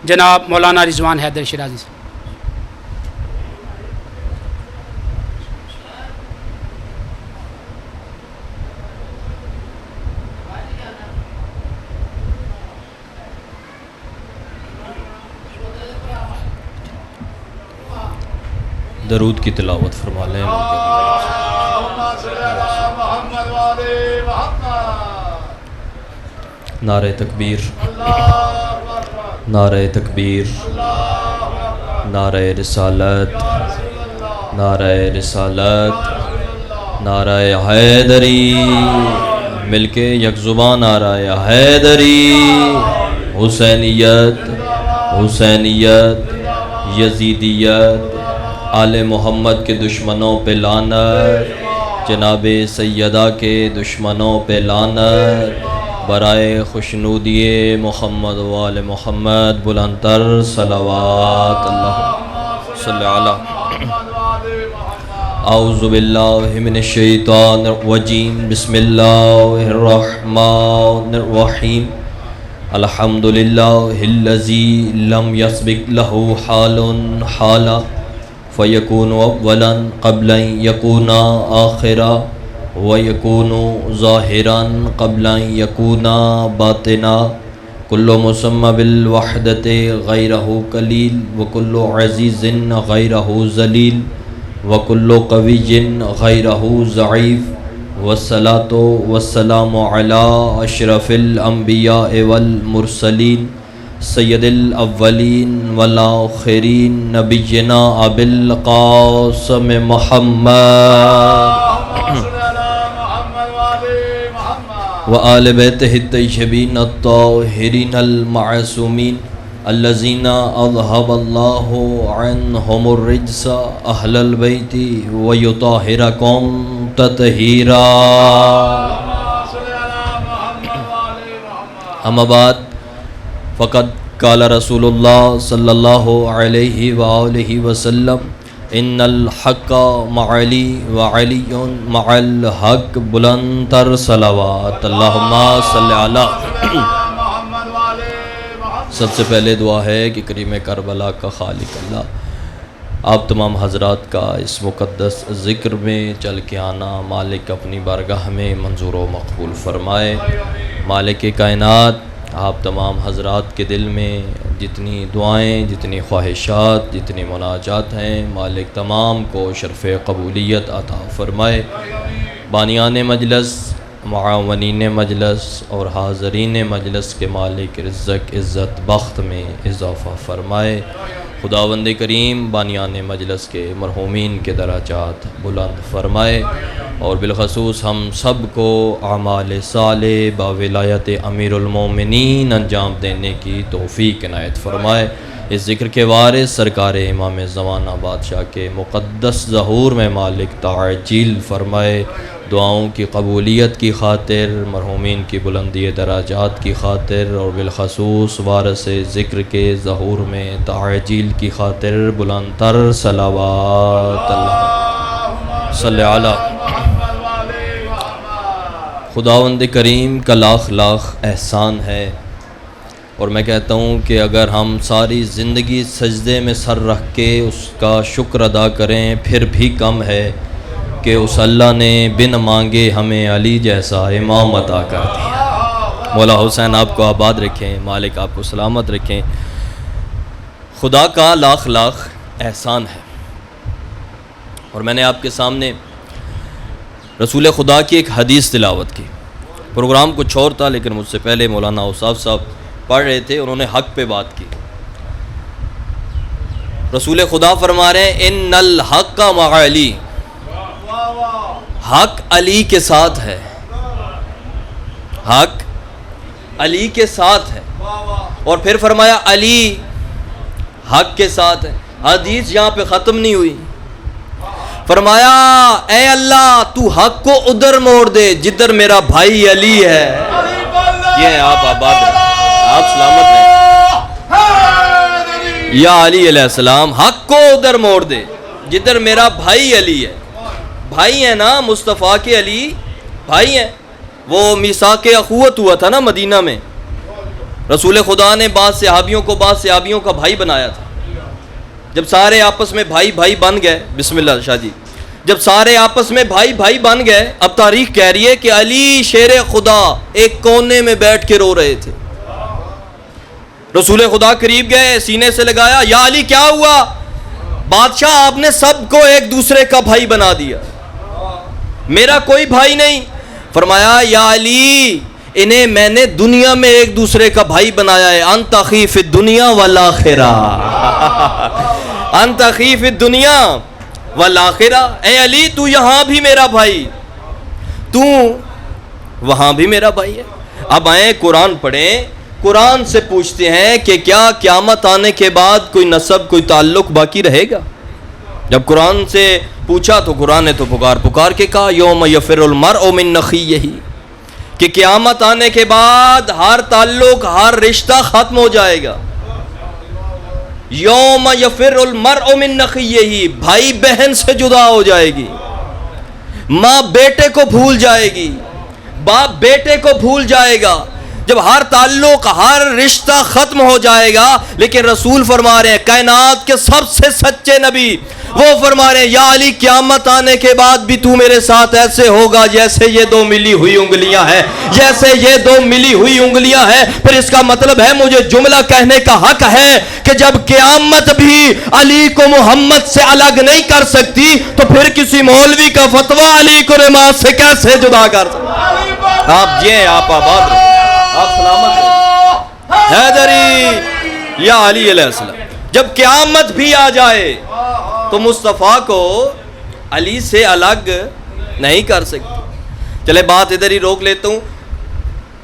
جناب مولانا رضوان حیدر شیرازی سے۔ درود کی تلاوت فرما لیں۔ نعرہ تکبیر، نعرہ تکبیر، نعرہ رسالت، نعرہ رسالت، نعرہ حیدری، مل کے یک زبان نعرہ حیدری، حسینیت، حسینیت، یزیدیت، آل محمد کے دشمنوں پہ لعنت، جناب سیدہ کے دشمنوں پہ لعنت، برائے خوشنودی محمد و آل محمد بلند تر صلوات، اللہ صلی علی۔ اعوذ باللہ من الشیطان الرجیم، بسم اللہ الرحمن الرحیم، الحمدللہ الذی لم یسبق لہ حال حالا فیکون اولا قبل ان یکون آخرا وَيَكُونُ ظَاهِرًا قَبْلَ أَن يَكُونَ بَاطِنًا، كُلُّ مُسَمًّى بِالْوَحْدَةِ غَيْرَهُ قَلِيلٌ وَكُلُّ عَزِيزٍ غَيْرَهُ ذَلِيلٌ وَكُلُّ قَوِيٍّ غَيْرَهُ ضَعِيفٌ، وَالصَّلَاةُ وَالسَّلَامُ عَلَىٰ أَشْرَفِ الْأَنبِيَاءِ وَالْمُرْسَلِينَ سَيِّدِ الْأَوَّلِينَ وَالْآخِرِينَ نَبِيِّنَا أَبِي الْقَاسِمِ مُحَمَّدٍ وآل بیتہ الطیبین الطاہرین المعصومین الذین اذھب اللہ عنہم الرجس اہل البیت ویطہرکم تطہیرا۔ اما بعد، فقد قال رسول اللہ صلی اللہ علیہ وآلہ وسلم، ان الحق مع علی وعلی مع الحق، بلند تر صلوات، اللہم صلی علی۔ سب سے پہلے دعا ہے کہ کریم کربلا کا خالق اللہ آپ تمام حضرات کا اس مقدس ذکر میں چل کے آنا مالک اپنی بارگاہ میں منظور و مقبول فرمائے۔ مالک کائنات آپ تمام حضرات کے دل میں جتنی دعائیں، جتنی خواہشات، جتنی مناجات ہیں، مالک تمام کو شرف قبولیت عطا فرمائے۔ بانیان مجلس، معاونین مجلس اور حاضرین مجلس کے مالک رزق عزت بخت میں اضافہ فرمائے۔ خداوند کریم بانیان مجلس کے مرحومین کے درجات بلند فرمائے، اور بالخصوص ہم سب کو اعمال صالح باولایت امیر المومنین انجام دینے کی توفیق عنایت فرمائے۔ اس ذکر کے وارث سرکار امام زمانہ بادشاہ کے مقدس ظہور میں مالک تعجیل فرمائے۔ دعاؤں کی قبولیت کی خاطر، مرحومین کی بلندی درجات کی خاطر، اور بالخصوص وارث ذکر کے ظہور میں تعجیل کی خاطر بلند تر صلوات، اللہ صلی علی۔ خداوند کریم کا لاکھ لاکھ احسان ہے، اور میں کہتا ہوں کہ اگر ہم ساری زندگی سجدے میں سر رکھ کے اس کا شکر ادا کریں پھر بھی کم ہے کہ اس اللہ نے بن مانگے ہمیں علی جیسا امام عطا کر دیا۔ مولا حسین آپ کو آباد رکھیں، مالک آپ کو سلامت رکھیں۔ خدا کا لاکھ لاکھ احسان ہے، اور میں نے آپ کے سامنے رسول خدا کی ایک حدیث تلاوت کی۔ پروگرام کچھ اور تھا، لیکن مجھ سے پہلے مولانا اوصاف صاحب پڑھ رہے تھے، انہوں نے حق پہ بات کی۔ رسول خدا فرما رہے ہیں ان الحق مع علی، حق علی کے ساتھ ہے، حق علی کے ساتھ ہے، اور پھر فرمایا علی حق کے ساتھ ہے۔ حدیث یہاں پہ ختم نہیں ہوئی، فرمایا اے اللہ تو حق کو ادھر موڑ دے جدھر میرا بھائی علی ہے۔ یہ ہیں آپ آباد ہیں، آپ سلامت ہیں۔ یا علی علیہ السلام حق کو ادھر موڑ دے جدھر میرا بھائی علی ہے۔ بھائی ہیں نا مصطفیٰ کے علی، بھائی ہیں۔ وہ میثاق اخوت ہوا تھا نا مدینہ میں، رسول خدا نے بعض صحابیوں کا بھائی بنایا تھا. جب سارے آپس میں بھائی بھائی بن گئے, بسم اللہ شاہ جی, جب سارے آپس میں بھائی بھائی بن گئے, اب تاریخ کہہ رہی ہے کہ علی شیر خدا ایک کونے میں بیٹھ کے رو رہے تھے. رسول خدا قریب گئے, سینے سے لگایا, یا علی کیا ہوا؟ بادشاہ آپ نے سب کو ایک دوسرے کا بھائی بنا دیا, میرا کوئی بھائی نہیں. فرمایا یا علی انہیں میں نے دنیا میں ایک دوسرے کا بھائی بنایا ہے. انت اخی فی الدنیا والآخرہ, انت اخی فی الدنیا والآخرہ. اے علی تو یہاں بھی میرا بھائی, تو وہاں بھی میرا بھائی ہے. اب آئیں قرآن پڑھیں, قرآن سے پوچھتے ہیں کہ کیا قیامت آنے کے بعد کوئی نسب کوئی تعلق باقی رہے گا؟ جب قرآن سے پوچھا تو قرآن نے تو پکار کے کہا یوم یفر المرء من اخیہ, کہ قیامت آنے کے بعد ہر تعلق ہر رشتہ ختم ہو جائے گا. یوم یفر المرء من اخیہ, بھائی بہن سے جدا ہو جائے گی, ماں بیٹے کو بھول جائے گی, باپ بیٹے کو بھول جائے گا. جب ہر تعلق ہر رشتہ ختم ہو جائے گا, لیکن رسول فرما رہے ہیں کائنات کے سب سے سچے نبی, وہ فرما رہے ہیں یا علی قیامت آنے کے بعد بھی تو میرے ساتھ ایسے ہوگا جیسے یہ دو ملی ہوئی انگلیاں ہیں, جیسے یہ دو ملی ہوئی انگلیاں ہیں. پھر اس کا مطلب ہے مجھے جملہ کہنے کا حق ہے کہ جب قیامت بھی علی کو محمد سے الگ نہیں کر سکتی تو پھر کسی مولوی کا فتویٰ علی کو نماز سے کیسے جدا کر سکتی؟ آپ جی آپ آباد رہے, آپ سلامت رہے. حیدری یا علی علیہ السلام جب قیامت بھی آ جائے تو مصطفیٰ کو علی سے الگ نہیں کر سکتی. چلے بات ادھر ہی روک لیتا ہوں,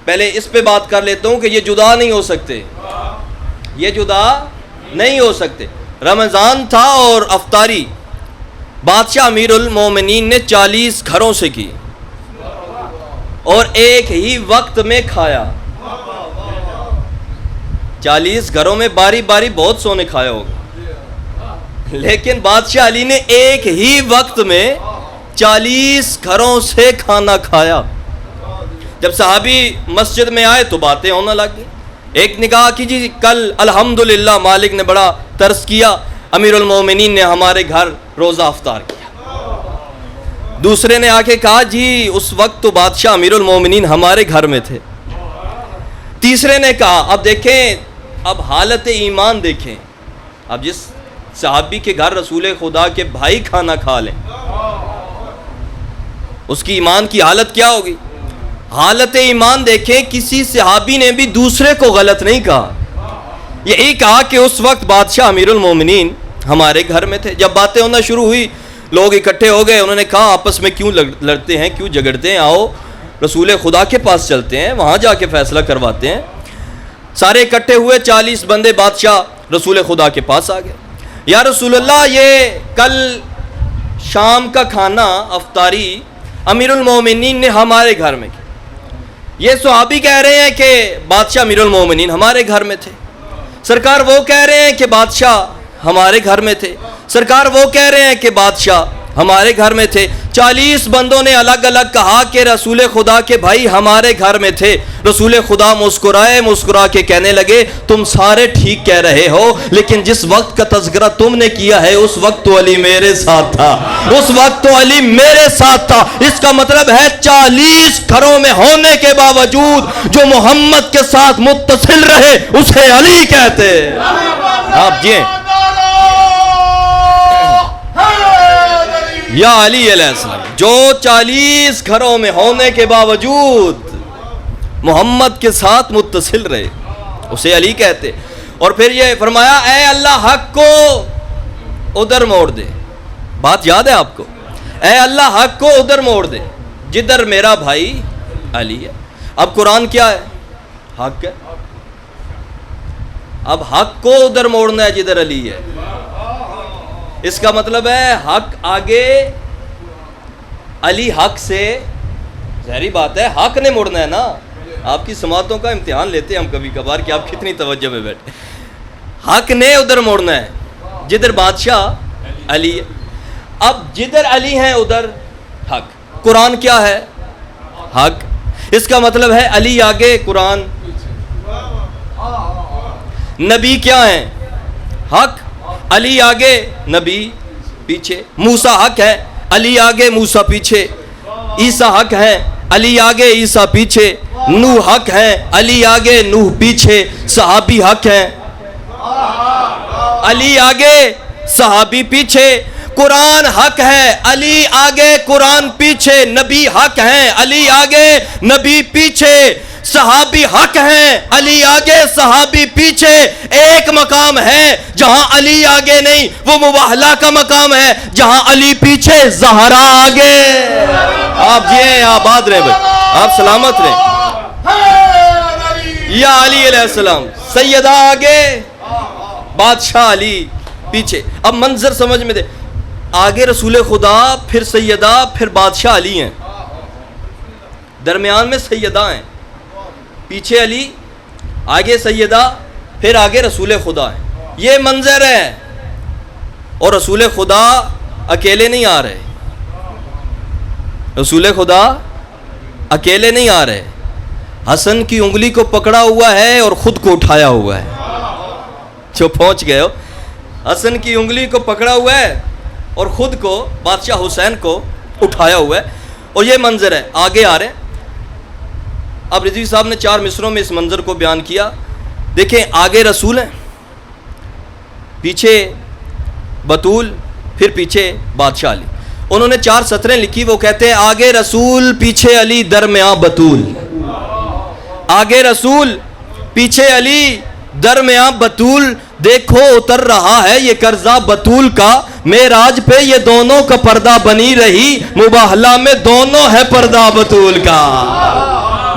پہلے اس پہ بات کر لیتا ہوں کہ یہ جدا نہیں ہو سکتے, یہ جدا نہیں ہو سکتے. رمضان تھا اور افطاری بادشاہ امیر المومنین نے 40 گھروں سے کی اور ایک ہی وقت میں کھایا. 40 گھروں میں باری باری بہت سو نے کھایا ہوگا, لیکن بادشاہ علی نے ایک ہی وقت میں 40 گھروں سے کھانا کھایا. جب صحابی مسجد میں آئے تو باتیں ہونے لگ گئی. ایک نے کہا کہ جی کل الحمدللہ مالک نے بڑا ترس کیا, امیر المومنین نے ہمارے گھر روزہ افطار کیا. دوسرے نے آ کے کہا جی اس وقت تو بادشاہ امیر المومنین ہمارے گھر میں تھے. تیسرے نے کہا اب دیکھیں, اب حالت ایمان دیکھیں, اب جس صحابی کے گھر رسول خدا کے بھائی کھانا کھا لیں اس کی ایمان کی حالت کیا ہوگی؟ حالت ایمان دیکھیں, کسی صحابی نے بھی دوسرے کو غلط نہیں کہا, یہی کہا کہ اس وقت بادشاہ امیر المومنین ہمارے گھر میں تھے. جب باتیں ہونا شروع ہوئی لوگ اکٹھے ہو گئے, انہوں نے کہا آپس میں کیوں لڑتے ہیں, کیوں جھگڑتے ہیں, آؤ رسول خدا کے پاس چلتے ہیں, وہاں جا کے فیصلہ کرواتے ہیں. سارے اکٹھے ہوئے, 40 بندے بادشاہ رسول خدا کے پاس آ گئے. یا رسول اللہ یہ کل شام کا کھانا افطاری امیر المومنین نے ہمارے گھر میں کی. یہ صحابی کہہ رہے ہیں کہ بادشاہ امیر المومنین ہمارے گھر میں تھے. سرکار وہ کہہ رہے ہیں کہ بادشاہ ہمارے گھر میں تھے. سرکار وہ کہہ رہے ہیں کہ بادشاہ ہمارے گھر میں تھے. 40 بندوں نے الگ الگ کہا کہ رسول خدا کے بھائی ہمارے گھر میں تھے. رسول خدا مسکرا کے کہنے لگے تم سارے ٹھیک کہہ رہے ہو, لیکن جس وقت کا تذکرہ تم نے کیا ہے اس وقت تو علی میرے ساتھ تھا, اس وقت تو علی میرے ساتھ تھا. اس کا مطلب ہے 40 گھروں میں ہونے کے باوجود جو محمد کے ساتھ متصل رہے اسے علی کہتے. آپ جی یا علی علیہ السلام جو 40 گھروں میں ہونے کے باوجود محمد کے ساتھ متصل رہے اسے علی کہتے. اور پھر یہ فرمایا اے اللہ حق کو ادھر موڑ دے. بات یاد ہے آپ کو؟ اے اللہ حق کو ادھر موڑ دے جدھر میرا بھائی علی ہے. اب قرآن کیا ہے؟ حق ہے. اب حق کو ادھر موڑنا ہے جدھر علی ہے. اس کا مطلب ہے حق آگے, علی حق سے, ظاہری بات ہے حق نے مڑنا ہے نا. آپ کی سماعتوں کا امتحان لیتے ہیں ہم کبھی کبھار کہ آپ کتنی توجہ میں بیٹھے. حق نے ادھر موڑنا ہے جدھر بادشاہ علی ہے. اب جدھر علی ہیں ادھر حق. قرآن کیا ہے؟ حق. اس کا مطلب ہے علی آگے قرآن نبی کیا ہیں؟ حق. علی آگے نبی پیچھے. موسیٰ حق ہے، علی آگے موسیٰ پیچھے. عیسیٰ حق ہے، علی آگے عیسیٰ پیچھے. نوح حق ہے، علی آگے نوح پیچھے. صحابی حق ہیں، علی آگے صحابی پیچھے. قرآن حق ہے، علی آگے قرآن پیچھے. نبی حق ہیں، علی آگے نبی پیچھے. صحابی حق ہیں، علی آگے صحابی پیچھے. ایک مقام ہے جہاں علی آگے نہیں، وہ مباہلہ کا مقام ہے، جہاں علی پیچھے زہرا آگے. آپ جیئے آباد رہے بھائی، آپ سلامت رہے. یا علی علیہ السلام، سیدہ آگے بادشاہ علی پیچھے. اب منظر سمجھ میں دے، آگے رسول خدا، پھر سیدہ، پھر بادشاہ علی ہیں، درمیان میں سیدہ ہیں، پیچھے علی، آگے سیدہ، پھر آگے رسول خدا ہے. یہ منظر ہے. اور رسول خدا اکیلے نہیں آ رہے، رسول خدا اکیلے نہیں آ رہے. حسن کی انگلی کو پکڑا ہوا ہے اور خود کو اٹھایا ہوا ہے. جو پہنچ گئے ہو، حسن کی انگلی کو پکڑا ہوا ہے اور خود کو، بادشاہ حسین کو اٹھایا ہوا ہے. اور یہ منظر ہے، آگے آ رہے ہیں. اب رضوی صاحب نے 4 مصروں میں اس منظر کو بیان کیا. دیکھیں، آگے رسول ہیں، پیچھے بطول، پھر پیچھے بادشاہ علی. انہوں نے 4 سطریں لکھی، وہ کہتے ہیں آگے رسول، پیچھے علی، درمیان بطول. آگے رسول، پیچھے علی، درمیان بطول. دیکھو اتر رہا ہے یہ قرضہ بطول کا، معراج پہ یہ دونوں کا پردہ بنی رہی. مباہلہ میں دونوں ہے پردہ بطول کا،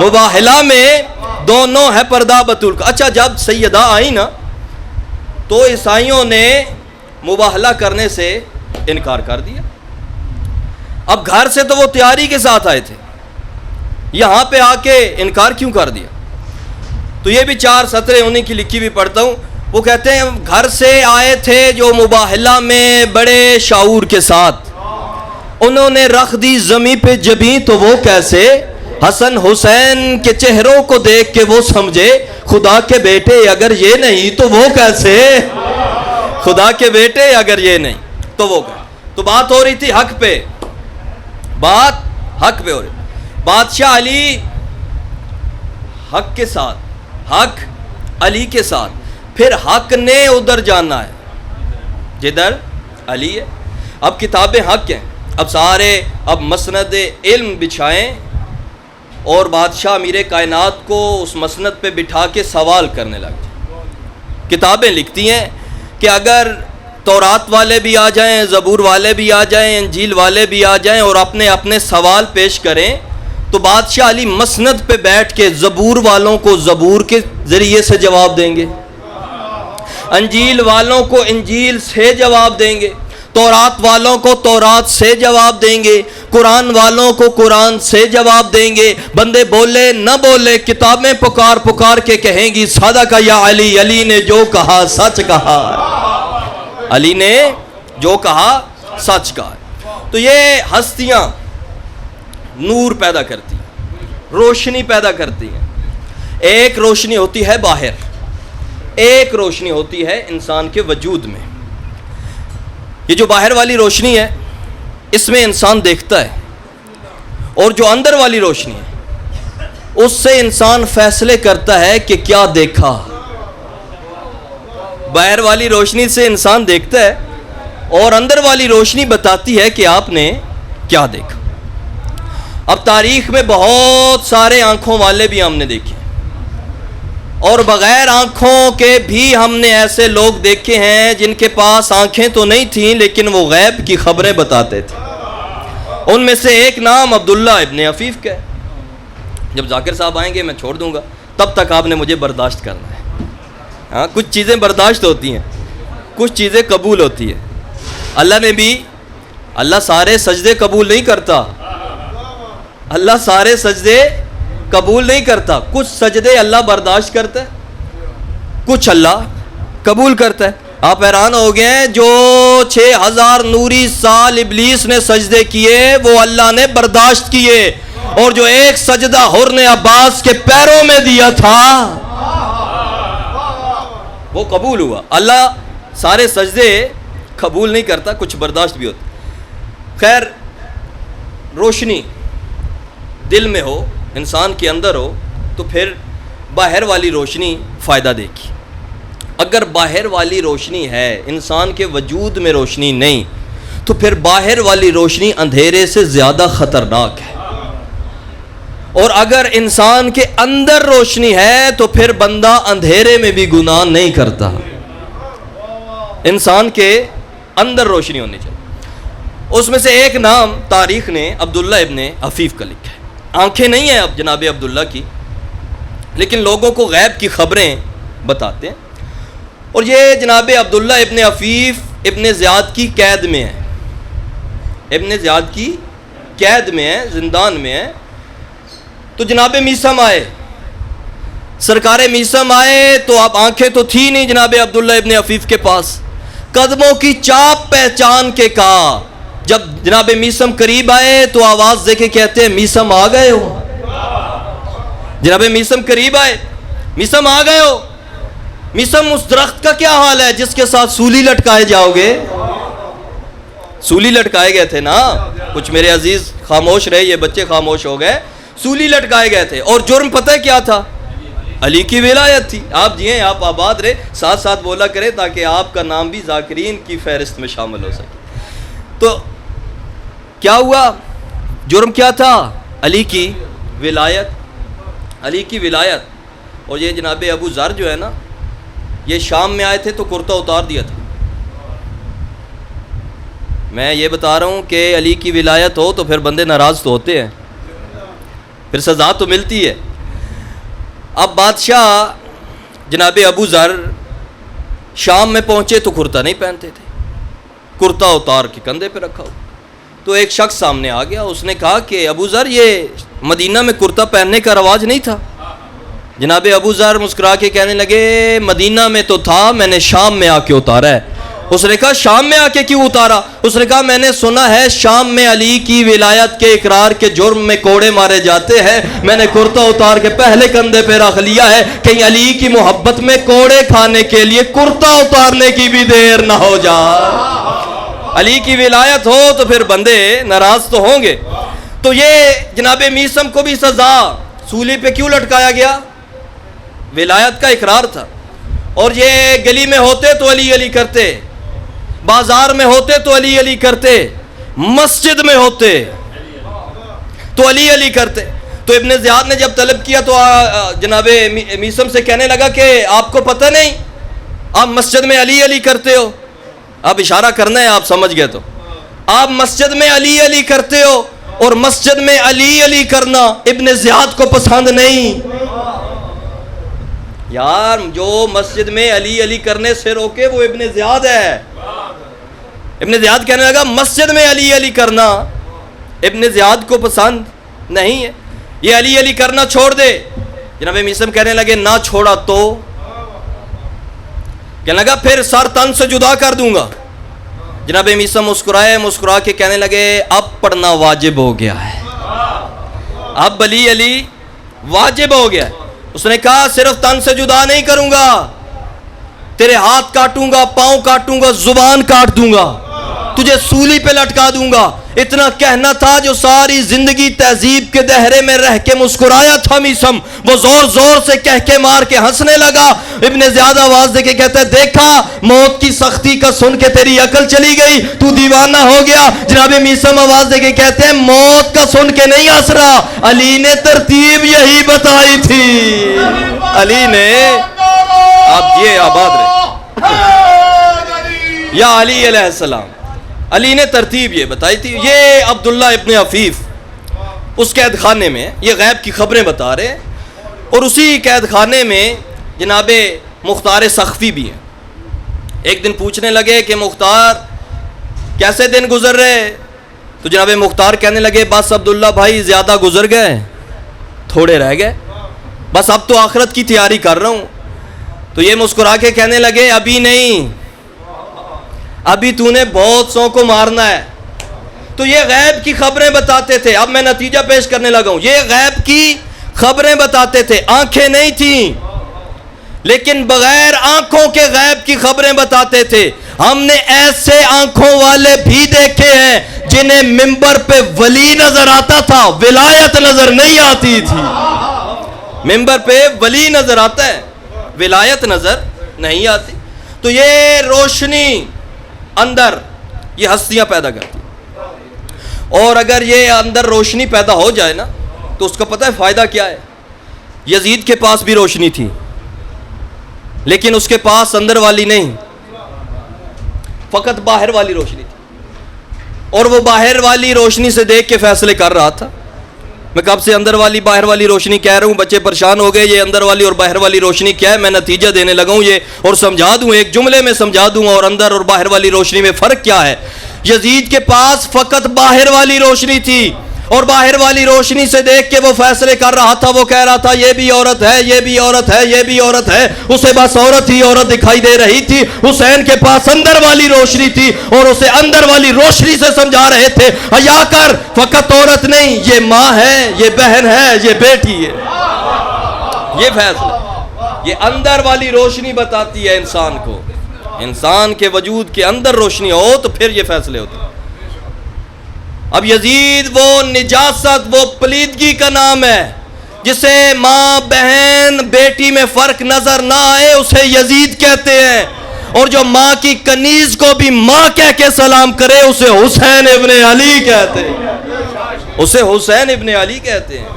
مباہلہ میں دونوں ہے پردہ بطول کا. اچھا، جب سیدہ آئی نا تو عیسائیوں نے مباہلہ کرنے سے انکار کر دیا. اب گھر سے تو وہ تیاری کے ساتھ آئے تھے، یہاں پہ آ کے انکار کیوں کر دیا؟ تو یہ بھی 4 سطریں انہیں کی لکھی بھی پڑھتا ہوں. وہ کہتے ہیں گھر سے آئے تھے جو مباہلہ میں بڑے شعور کے ساتھ، انہوں نے رکھ دی زمین پہ جبیں تو وہ کیسے. حسن حسین کے چہروں کو دیکھ کے وہ سمجھے خدا کے بیٹے اگر یہ نہیں تو وہ کیسے. خدا کے بیٹے اگر یہ نہیں تو وہ کیسے. تو بات ہو رہی تھی حق پہ، بات حق پہ ہو رہی. بادشاہ علی حق کے ساتھ، حق علی کے ساتھ. پھر حق نے ادھر جانا ہے جدھر علی ہے. اب کتابیں حق ہیں، اب سارے اب مسند علم بچھائیں اور بادشاہ امیر کائنات کو اس مسند پہ بٹھا کے سوال کرنے لگ جائیں. کتابیں لکھتی ہیں کہ اگر تورات والے بھی آ جائیں، زبور والے بھی آ جائیں، انجیل والے بھی آ جائیں اور اپنے اپنے سوال پیش کریں تو بادشاہ علی مسند پہ بیٹھ کے زبور والوں کو زبور کے ذریعے سے جواب دیں گے، انجیل والوں کو انجیل سے جواب دیں گے، تورات والوں کو تورات سے جواب دیں گے، قرآن والوں کو قرآن سے جواب دیں گے. بندے بولے نہ بولے، کتابیں پکار پکار کے کہیں گی صدق یا علی، علی نے جو کہا سچ کہا، علی نے جو کہا سچ کہا. تو یہ ہستیاں نور پیدا کرتی ہیں، روشنی پیدا کرتی ہیں. ایک روشنی ہوتی ہے باہر، ایک روشنی ہوتی ہے انسان کے وجود میں. یہ جو باہر والی روشنی ہے اس میں انسان دیکھتا ہے، اور جو اندر والی روشنی ہے اس سے انسان فیصلے کرتا ہے کہ کیا دیکھا. باہر والی روشنی سے انسان دیکھتا ہے اور اندر والی روشنی بتاتی ہے کہ آپ نے کیا دیکھا. اب تاریخ میں بہت سارے آنکھوں والے بھی ہم نے دیکھے اور بغیر آنکھوں کے بھی ہم نے ایسے لوگ دیکھے ہیں جن کے پاس آنکھیں تو نہیں تھیں لیکن وہ غیب کی خبریں بتاتے تھے. ان میں سے ایک نام عبداللہ ابن عفیف کا ہے. جب ذاکر صاحب آئیں گے میں چھوڑ دوں گا، تب تک آپ نے مجھے برداشت کرنا ہے. ہاں، کچھ چیزیں برداشت ہوتی ہیں، کچھ چیزیں قبول ہوتی ہیں. اللہ نے بھی، اللہ سارے سجدے قبول نہیں کرتا، اللہ سارے سجدے قبول نہیں کرتا. کچھ سجدے اللہ برداشت کرتا ہے، کچھ اللہ قبول کرتا ہے. آپ حیران ہو گئے ہیں، جو 6000 نوری سال ابلیس نے سجدے کیے وہ اللہ نے برداشت کیے، اور جو ایک سجدہ حر نے عباس کے پیروں میں دیا تھا وہ قبول ہوا. اللہ سارے سجدے قبول نہیں کرتا, کچھ برداشت بھی ہوتا. خیر, روشنی دل میں ہو, انسان کے اندر ہو, تو پھر باہر والی روشنی فائدہ دے گی. اگر باہر والی روشنی ہے, انسان کے وجود میں روشنی نہیں, تو پھر باہر والی روشنی اندھیرے سے زیادہ خطرناک ہے. اور اگر انسان کے اندر روشنی ہے تو پھر بندہ اندھیرے میں بھی گناہ نہیں کرتا. انسان کے اندر روشنی ہونی چاہیے. اس میں سے ایک نام تاریخ نے عبداللہ ابن عفیف کا لکھا ہے. آنکھیں نہیں ہیں اب جناب عبداللہ کی, لیکن لوگوں کو غیب کی خبریں بتاتے ہیں. اور یہ جناب عبداللہ ابن عفیف ابن زیاد کی قید میں ہے, ابن زیاد کی قید میں ہے, زندان میں ہے. تو جناب میثم آئے, سرکار میثم آئے, تو اب آنکھیں تو تھی نہیں جناب عبداللہ ابن عفیف کے پاس. قدموں کی چاپ پہچان کے کہا. جب جناب میثم قریب آئے تو آواز دے کے کہتے ہیں میثم آ گئے ہو. جناب میثم قریب آئے, میثم آ گئے ہو. میثم, اس درخت کا کیا حال ہے جس کے ساتھ سولی لٹکائے جاؤ گے؟ سولی لٹکائے گئے تھے نا. کچھ میرے عزیز خاموش رہے, یہ بچے خاموش ہو گئے. سولی لٹکائے گئے تھے, اور جرم پتہ ہے کیا تھا؟ علی کی ولایت تھی. آپ جئیں, آپ آباد رہے, ساتھ ساتھ بولا کرے تاکہ آپ کا نام بھی ذاکرین کی فہرست میں شامل ہو سکے. تو کیا ہوا؟ جرم کیا تھا؟ علی کی ولایت, علی کی ولایت. اور یہ جناب ابو ذر جو ہے نا, یہ شام میں آئے تھے تو کرتا اتار دیا تھا. میں یہ بتا رہا ہوں کہ علی کی ولایت ہو تو پھر بندے ناراض تو ہوتے ہیں, پھر سزا تو ملتی ہے. اب بادشاہ جناب ابو ذر شام میں پہنچے تو کرتا نہیں پہنتے تھے, کرتا اتار کے کندھے پہ رکھا ہو. تو ایک شخص سامنے آ گیا, اس نے کہا کہ ابو ذر, یہ مدینہ میں کرتا پہننے کا رواج نہیں تھا. جناب ابو ذر مسکرا کے کہنے لگے مدینہ میں تو تھا, میں نے شام میں آ کے اتارا ہے. اس نے کہا شام میں آ کے کیوں اتارا؟ اس نے کہا میں نے سنا ہے شام میں علی کی ولایت کے اقرار کے جرم میں کوڑے مارے جاتے ہیں, میں نے کرتا اتار کے پہلے کندھے پہ رکھ لیا ہے, کہیں علی کی محبت میں کوڑے کھانے کے لیے کرتا اتارنے کی بھی دیر نہ ہو جائے. علی کی ولایت ہو تو پھر بندے ناراض تو ہوں گے. تو یہ جناب میثم کو بھی سزا, سولی پہ کیوں لٹکایا گیا؟ ولایت کا اقرار تھا. اور یہ گلی میں ہوتے تو علی علی کرتے, بازار میں ہوتے تو علی علی کرتے, مسجد میں ہوتے تو علی علی کرتے. تو ابن زیاد نے جب طلب کیا تو جناب میثم سے کہنے لگا کہ آپ کو پتہ نہیں, آپ مسجد میں علی علی کرتے ہو. آپ اشارہ کرنا ہے, آپ سمجھ گئے تو. آپ مسجد میں علی علی کرتے ہو, اور مسجد میں علی علی کرنا ابن زیاد کو پسند نہیں. یار, جو مسجد میں علی علی کرنے سے روکے وہ ابن زیاد ہے. ابن زیاد کہنے لگا مسجد میں علی علی کرنا ابن زیاد کو پسند نہیں ہے, یہ علی علی کرنا چھوڑ دے. جناب میثم کہنے لگے نہ چھوڑا تو؟ کہنے لگا پھر سر تن سے جدا کر دوں گا. جناب میثم مسکرائے, مسکرا کے کہنے لگے اب پڑھنا واجب ہو گیا ہے, اب علی علی واجب ہو گیا ہے. اس نے کہا صرف تن سے جدا نہیں کروں گا, تیرے ہاتھ کاٹوں گا, پاؤں کاٹوں گا, زبان کاٹ دوں گا, تجھے سولی پہ لٹکا دوں گا. اتنا کہنا تھا جو ساری زندگی تہذیب کے دہرے میں رہ کے مسکرایا تھا میثم, وہ زور زور سے کہہ کے مار کے ہنسنے لگا. ابن زیاد آواز دے کے کہتا ہے دیکھا موت کی سختی کا سن کے تیری عقل چلی گئی, تو دیوانہ ہو گیا. جناب میثم آواز دے کے کہتے ہیں موت کا سن کے نہیں ہنس رہا, علی نے ترتیب یہی بتائی تھی. علی نے, آپ یہ آباد رہے, یا علی علیہ السلام, علی نے ترتیب یہ بتائی تھی. یہ عبداللہ ابن عفیف اس قید خانے میں, یہ غیب کی خبریں بتا رہے ہیں. اور اسی قید خانے میں جناب مختار سخفی بھی ہیں. ایک دن پوچھنے لگے کہ مختار کیسے دن گزر رہے؟ تو جناب مختار کہنے لگے بس عبداللہ بھائی زیادہ گزر گئے, تھوڑے رہ گئے, بس اب تو آخرت کی تیاری کر رہا ہوں. تو یہ مسکرا کے کہنے لگے ابھی نہیں, ابھی تو نے بہت سو کو مارنا ہے. تو یہ غیب کی خبریں بتاتے تھے. اب میں نتیجہ پیش کرنے لگا ہوں. یہ غیب کی خبریں بتاتے تھے, آنکھیں نہیں تھیں, لیکن بغیر آنکھوں کے غیب کی خبریں بتاتے تھے. ہم نے ایسے آنکھوں والے بھی دیکھے ہیں جنہیں منبر پہ ولی نظر آتا تھا, ولایت نظر نہیں آتی تھی. منبر پہ ولی نظر آتا ہے, ولایت نظر نہیں آتی. تو یہ روشنی اندر یہ ہستیاں پیدا کرتی, اور اگر یہ اندر روشنی پیدا ہو جائے نا تو اس کا پتہ ہے فائدہ کیا ہے. یزید کے پاس بھی روشنی تھی لیکن اس کے پاس اندر والی نہیں, فقط باہر والی روشنی تھی, اور وہ باہر والی روشنی سے دیکھ کے فیصلے کر رہا تھا. میں کب سے اندر والی باہر والی روشنی کہہ رہا ہوں, بچے پریشان ہو گئے یہ اندر والی اور باہر والی روشنی کیا ہے. میں نتیجہ دینے لگا ہوں یہ اور سمجھا دوں, ایک جملے میں سمجھا دوں, اور اندر اور باہر والی روشنی میں فرق کیا ہے. یزید کے پاس فقط باہر والی روشنی تھی, اور باہر والی روشنی سے دیکھ کے وہ فیصلے کر رہا تھا. وہ کہہ رہا تھا یہ بھی عورت ہے, یہ بھی عورت ہے, یہ بھی عورت ہے. اسے بس عورت ہی عورت دکھائی دے رہی تھی. حسین کے پاس اندر والی روشنی تھی اور اسے اندر والی روشنی سے سمجھا رہے تھے, حیا کر, فقط عورت نہیں, یہ ماں ہے, یہ بہن ہے, یہ بیٹی ہے. یہ فیصلہ یہ اندر والی روشنی بتاتی ہے انسان کو. انسان کے وجود کے اندر روشنی ہو تو پھر یہ فیصلے ہوتے ہیں. اب یزید وہ نجاست, وہ پلیدگی کا نام ہے. جسے ماں بہن بیٹی میں فرق نظر نہ آئے اسے یزید کہتے ہیں, اور جو ماں کی کنیز کو بھی ماں کہہ کے سلام کرے اسے حسین ابن علی کہتے ہیں, اسے حسین ابن علی کہتے ہیں.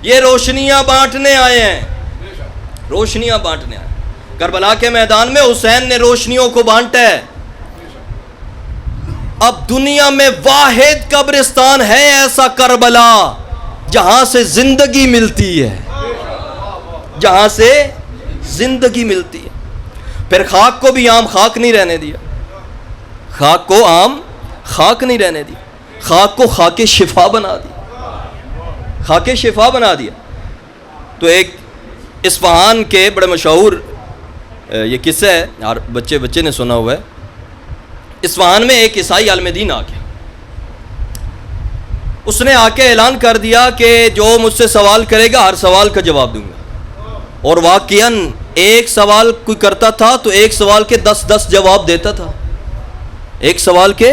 یہ روشنیاں بانٹنے آئے ہیں, روشنیاں بانٹنے آئے. کربلا کے میدان میں حسین نے روشنیوں کو بانٹا ہے. اب دنیا میں واحد قبرستان ہے ایسا کربلا جہاں سے زندگی ملتی ہے, جہاں سے زندگی ملتی ہے. پھر خاک کو بھی عام خاک نہیں رہنے دیا, خاک کو عام خاک نہیں رہنے دیا, خاک کو خاک شفا بنا دیا, خاک شفا بنا دیا. تو ایک اصفہان کے بڑے مشہور یہ قصہ ہے, اور بچے نے سنا ہوا ہے. اصفہان میں ایک عیسائی عالم دین آ گیا. اس نے آ کے اعلان کر دیا کہ جو مجھ سے سوال کرے گا ہر سوال کا جواب دوں گا. اور واقعاً ایک سوال کوئی کرتا تھا تو ایک سوال کے 10 جواب دیتا تھا, ایک سوال کے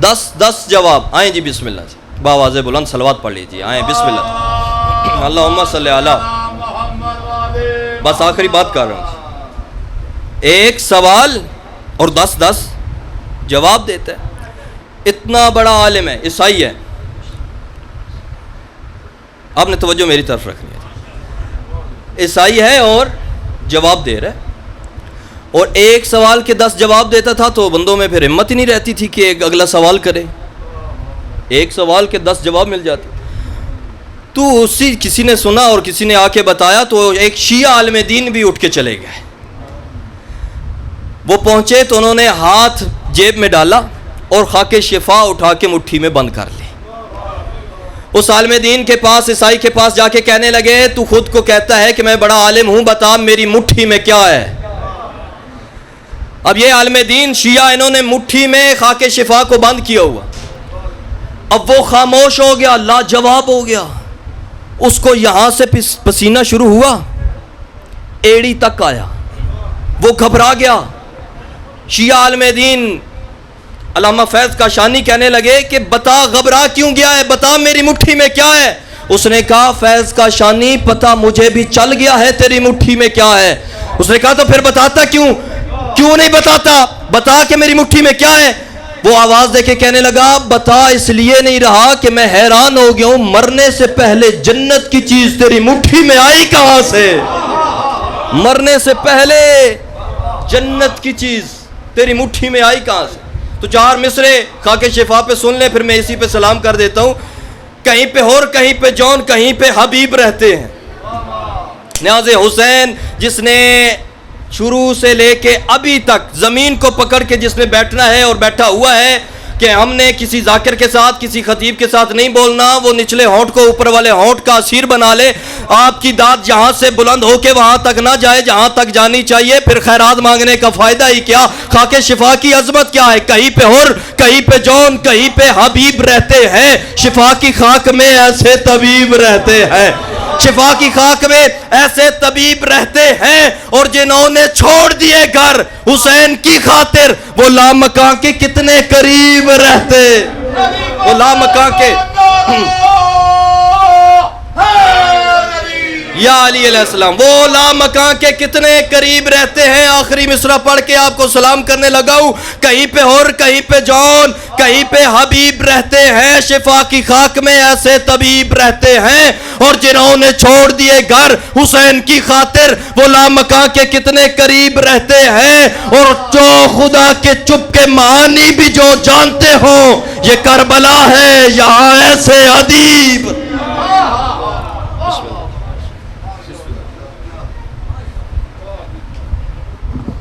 10 جواب. آئیں جی بسم اللہ جی, باواز بلند صلوات پڑھ لیجیے. آئیں بسم اللہ, اللہم صلی علی. بس آخری بات کر رہا ہوں. ایک سوال اور 10 جواب دیتا ہے. اتنا بڑا عالم ہے, عیسائی ہے. آپ نے توجہ میری طرف رکھنی ہے. عیسائی ہے اور جواب دے رہا ہے, اور ایک سوال کے 10 جواب دیتا تھا تو بندوں میں پھر ہمت ہی نہیں رہتی تھی کہ ایک اگلا سوال کرے. ایک سوال کے 10 جواب مل جاتے. تو کسی نے سنا اور کسی نے آ کے بتایا تو ایک شیعہ عالم دین بھی اٹھ کے چلے گئے. وہ پہنچے تو انہوں نے ہاتھ جیب میں ڈالا اور خاک شفا اٹھا کے مٹھی میں بند کر لی. اس عالم دین کے پاس, عیسائی کے پاس جا کے کہنے لگے تو خود کو کہتا ہے کہ میں بڑا عالم ہوں, بتا میری مٹھی میں کیا ہے. اب یہ عالم دین شیعہ انہوں نے مٹھی میں خاک شفا کو بند کیا ہوا. اب وہ خاموش ہو گیا, لاجواب ہو گیا. اس کو یہاں سے پسینہ شروع ہوا, ایڑی تک آیا. وہ گھبرا گیا. شیعہ عالم دین علامہ فیض کاشانی کہنے لگے کہ بتا گھبرا کیوں گیا ہے, بتا میری مٹھی میں کیا ہے. اس نے کہا فیض کاشانی پتہ مجھے بھی چل گیا ہے تیری مٹھی میں کیا ہے. اس نے کہا تو پھر بتاتا کیوں نہیں بتاتا, بتا کہ میری مٹھی میں کیا ہے. وہ آواز دے کے کہنے لگا بتا اس لیے نہیں رہا کہ میں حیران ہو گیا ہوں, مرنے سے پہلے جنت کی چیز تیری مٹھی میں آئی کہاں سے. مرنے سے پہلے جنت کی چیز تیری مٹھی میں آئی کہاں سے. تو 4 مصرے خاک شفا پہ سن لیں, پھر میں اسی پہ سلام کر دیتا ہوں. کہیں پہ ہور, کہیں پہ جون, کہیں پہ حبیب رہتے ہیں. نیاز حسین جس نے شروع سے لے کے ابھی تک زمین کو پکڑ کے جس نے بیٹھنا ہے اور بیٹھا ہوا ہے کہ ہم نے کسی ذاکر کے ساتھ, کسی خطیب کے ساتھ نہیں بولنا, وہ نچلے ہونٹ کو اوپر والے ہونٹ کا اسیر بنا لے. آپ کی داد جہاں سے بلند ہو کے وہاں تک نہ جائے جہاں تک جانی چاہیے, پھر خیرات مانگنے کا فائدہ ہی کیا. خاک شفا کی عظمت کیا ہے, کہیں پہ ہر, کہیں پہ جون, کہیں پہ حبیب رہتے ہیں. شفا کی خاک میں ایسے طبیب رہتے ہیں. شفا کی خاک میں ایسے طبیب رہتے ہیں اور جنہوں نے چھوڑ دیے گھر حسین کی خاطر وہ لامکاں کے کتنے قریب رہتے. وہ لامکاں کے یا علی علیہ السلام وہ لامکاں کے کتنے قریب رہتے ہیں. آخری مصرع پڑھ کے آپ کو سلام کرنے لگا ہوں. کہیں پہ حر, کہیں پہ جون, کہیں پہ حبیب رہتے ہیں. شفا کی خاک میں ایسے طبیب رہتے ہیں اور جنہوں نے چھوڑ دیے گھر حسین کی خاطر وہ لامکاں کے کتنے قریب رہتے ہیں. اور جو خدا کے چپ کے معانی بھی جو جانتے ہوں یہ کربلا ہے, یہاں ایسے ادیب